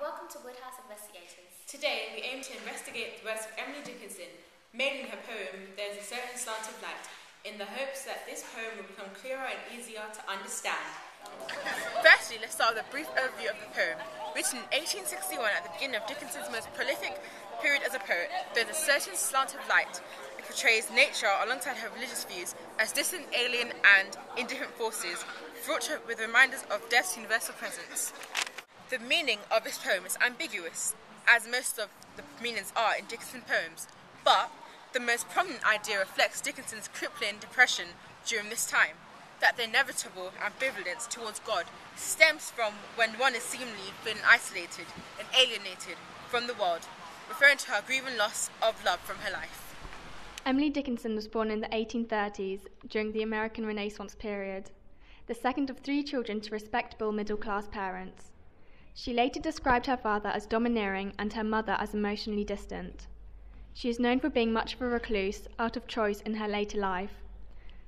welcome to Woodhouse Investigators. Today we aim to investigate the works of Emily Dickinson, made in her poem There's a Certain Slant of Light, in the hopes that this poem will become clearer and easier to understand. Firstly, let's start with a brief overview of the poem. Written in 1861 at the beginning of Dickinson's most prolific period as a poet, There's a Certain Slant of Light. It portrays nature alongside her religious views as distant, alien and indifferent forces, fraught with reminders of death's universal presence. The meaning of this poem is ambiguous, as most of the meanings are in Dickinson poems, but the most prominent idea reflects Dickinson's crippling depression during this time, that the inevitable ambivalence towards God stems from when one is seemingly feeling isolated and alienated from the world, referring to her grieving loss of love from her life. Emily Dickinson was born in the 1830s during the American Renaissance period, the second of 3 children to respectable middle-class parents. She later described her father as domineering and her mother as emotionally distant. She is known for being much of a recluse, out of choice in her later life.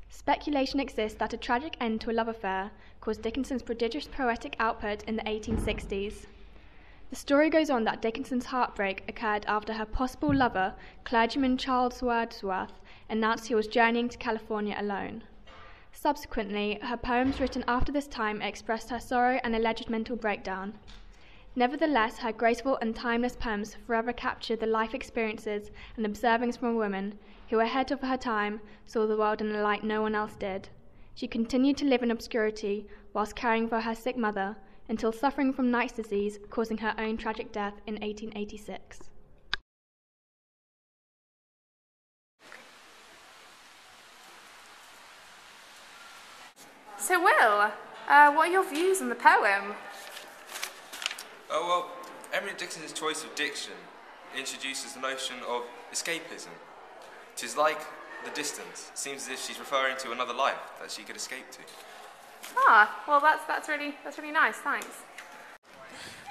Speculation exists that a tragic end to a love affair caused Dickinson's prodigious poetic output in the 1860s. The story goes on that Dickinson's heartbreak occurred after her possible lover, clergyman Charles Wordsworth, announced he was journeying to California alone. Subsequently, her poems written after this time expressed her sorrow and alleged mental breakdown. Nevertheless, her graceful and timeless poems forever capture the life experiences and observings from a woman who, ahead of her time, saw the world in a light no one else did. She continued to live in obscurity whilst caring for her sick mother, until suffering from Night's disease, causing her own tragic death in 1886. So Will, what are your views on the poem? Oh well, Emily Dickinson's choice of diction introduces the notion of escapism. Tis like the distance. It seems as if she's referring to another life that she could escape to. Ah, well that's really nice, thanks.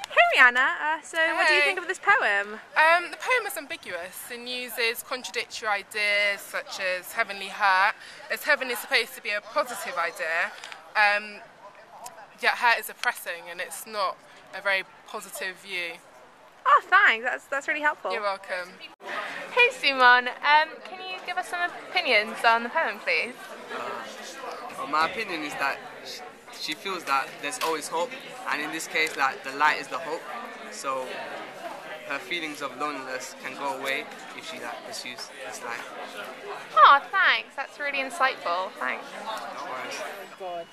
Hey Rihanna, so what do you think of this poem? The poem is ambiguous and uses contradictory ideas such as heavenly hurt, as heaven is supposed to be a positive idea, yet hurt is oppressing and it's not a very positive view. Oh, thanks, that's really helpful. You're welcome. Hey Simon, can you give us some opinions on the poem, please? Well, my opinion is that she feels that there's always hope, and in this case that the light is the hope, so her feelings of loneliness can go away if she pursues this light. Oh, thanks, that's really insightful, thanks. No worries.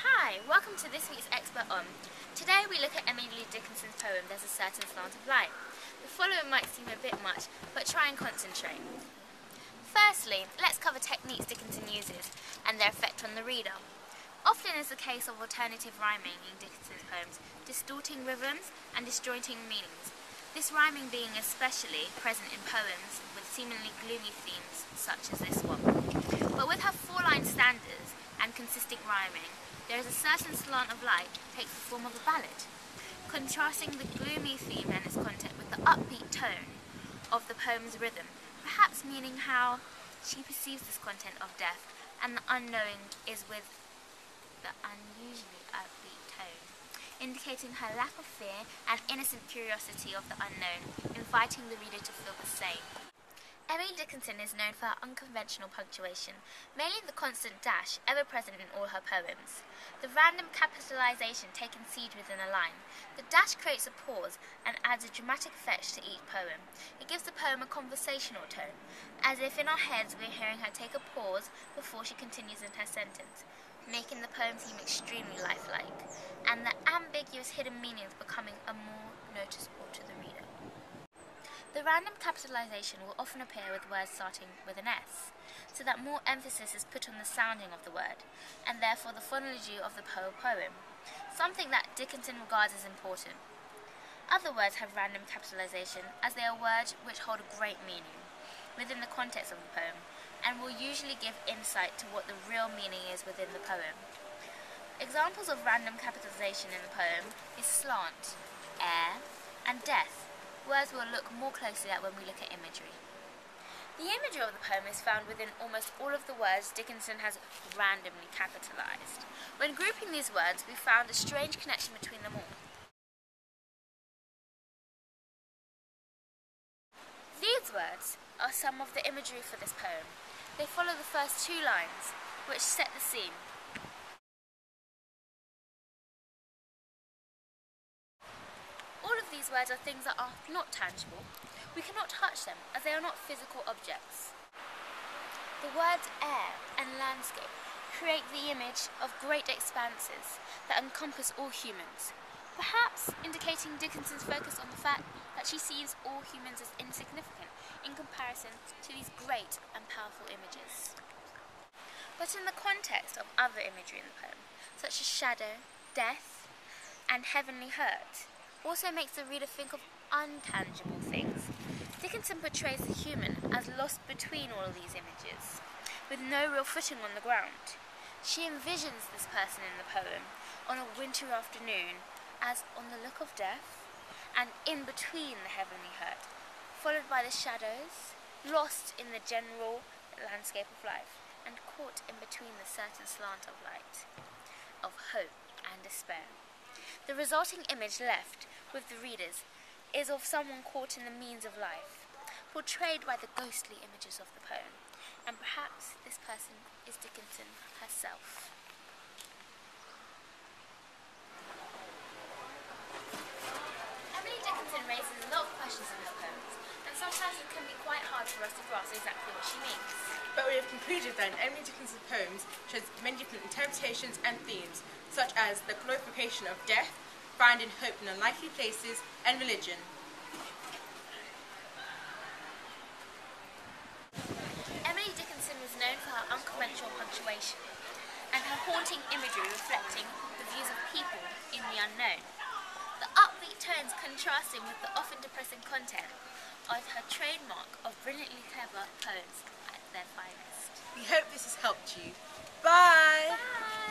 Hi, welcome to this week's Expert On. Today we look at Emily Dickinson's poem There's a Certain Slant of Light. The following might seem a bit much, but try and concentrate. Firstly, let's cover techniques Dickinson uses and their effect on the reader. Often is the case of alternative rhyming in Dickinson's poems, distorting rhythms and disjointing meanings. This rhyming being especially present in poems with seemingly gloomy themes such as this one. But with her 4-line stanzas and consistent rhyming, there is a certain slant of light takes the form of a ballad, contrasting the gloomy theme and its content with the upbeat tone of the poem's rhythm, perhaps meaning how she perceives this content of death and the unknowing is with the unusually upbeat tone, indicating her lack of fear and innocent curiosity of the unknown, inviting the reader to feel the same. Emily Dickinson is known for her unconventional punctuation, mainly the constant dash ever present in all her poems. The random capitalization taking siege within a line. The dash creates a pause and adds a dramatic fetch to each poem. It gives the poem a conversational tone, as if in our heads we're hearing her take a pause before she continues in her sentence, making the poem seem extremely lifelike, and the ambiguous hidden meanings becoming a more noticeable to the reader. The random capitalization will often appear with words starting with an S, so that more emphasis is put on the sounding of the word, and therefore the phonology of the whole poem, something that Dickinson regards as important. Other words have random capitalization, as they are words which hold a great meaning within the context of the poem, and will usually give insight to what the real meaning is within the poem. Examples of random capitalization in the poem is slant, air, and death. Words we'll look more closely at when we look at imagery. The imagery of the poem is found within almost all of the words Dickinson has randomly capitalized. When grouping these words, we found a strange connection between them all. are some of the imagery for this poem. They follow the first two lines, which set the scene. All of these words are things that are not tangible. We cannot touch them, as they are not physical objects. The words air and landscape create the image of great expanses that encompass all humans, perhaps indicating Dickinson's focus on the fact that she sees all humans as insignificant in comparison to these great and powerful images. But in the context of other imagery in the poem, such as shadow, death, and heavenly hurt, also makes the reader think of untangible things. Dickinson portrays the human as lost between all of these images, with no real footing on the ground. She envisions this person in the poem on a wintry afternoon as on the look of death, and in between the heavenly hurt, followed by the shadows, lost in the general landscape of life, and caught in between the certain slant of light, of hope and despair. The resulting image left with the readers is of someone caught in the means of life, portrayed by the ghostly images of the poem, and perhaps this person is Dickinson herself. Emily Dickinson raises a lot of questions in her poems, and sometimes it can be quite hard for us to grasp exactly what she means. But we have concluded that Emily Dickinson's poems shows many different interpretations and themes, such as the glorification of death, finding hope in unlikely places, and religion. Emily Dickinson was known for her unconventional punctuation and her haunting imagery reflecting the views of people in the unknown. The upbeat tones contrasting with the often depressing content are her trademark of brilliantly clever poems at their finest. We hope this has helped you. Bye! Bye!